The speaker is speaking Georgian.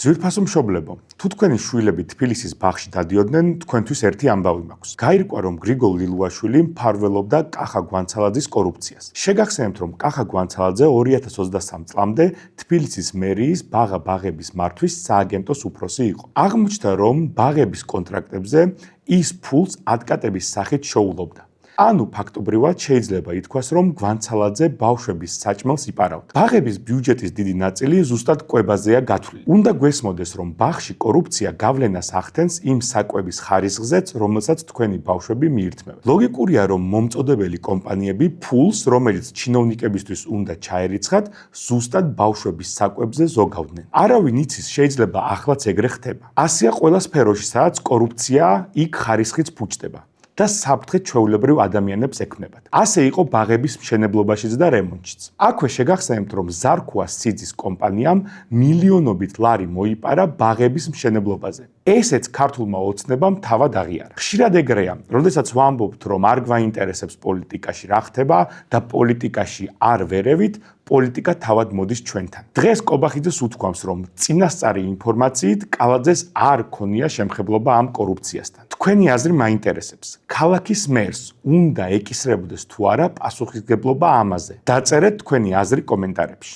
ძვირფასო მშობლებო, თუ თქვენი შვილები თბილისის ბაღში დადიოდნენ, თქვენთვის ერთი ამბავი მაქვს. გაირკვა, რომ გრიგოლ ლილუაშვილი მფარველობდა კახა გვანცალაძის კორუფციას. შეგახსენებთ, რომ კახა გვანცალაძე 2023 წლამდე თბილისის მერიის ბაღების მართვის სააგენტოს უფროსი იყო. აღმოჩნდა, რომ ბაღების კონტრაქტებზე ის ფულს ადკატების სახით შოულობდა. ანუ ფაქტობრივად შეიძლება ითქვას, რომ გვანცალაძე ბავშვების საჭმელს იპარავდა. ბაღების ბიუჯეტის დიდი ნაწილი ზუსტად კვებაზეა გათვლილი. უნდა გვესმოდეს, რომ ბაღში კორუფცია გავლენას ახდენს იმ საკვების ხარისხზეც, რომელსაც თქვენი ბავშვები მიირთმევენ. ლოგიკურია, რომ მომწოდებელი კომპანიები ფულს, რომელიც ჩინოვნიკებისთვის უნდა ჩაერიცხათ, ზუსტად ბავშვების საკვებზე ზოგავდნენ. არავინ იცის, შეიძლება ახლაც ეგრე ხდება. ასეა ყველა სფეროში, სადაც კორუფცია, იქ ხარისხიც ფუჭდება. და საფრთხე ჩვეულებრივ ადამიანებს ექმნებათ. ასე იყო ბაღების მშენებლობაშიც და რემონტშიც. აქვე შეგახსენებთ, რომ ზარქუა სიძის კომპანიამ მილიონობით ლარი მოიპარა ბაღების მშენებლობაზე. ესეც ქართულმა ოცნებამ თავად აღიარა. ხშირად ეგრეა, როდესაც ვამბობთ, რომ არ გვაინტერესებს პოლიტიკაში რა ხდება და პოლიტიკაში არ ვერევით, პოლიტიკა თავად მოდის ჩვენთან. დღეს კობახიძეს უთქვამს, რომ წინასწარი ინფორმაციით კალაძეს არ ქონია შემხებლობა ამ კორუფციასთან. თქვენი აზრი მაინტერესებს. ქალაქის მერს უნდა ეკისრებოდეს თუ არა პასუხისმგებლობა ამაზე. დაწერეთ თქვენი აზრი კომენტარებში.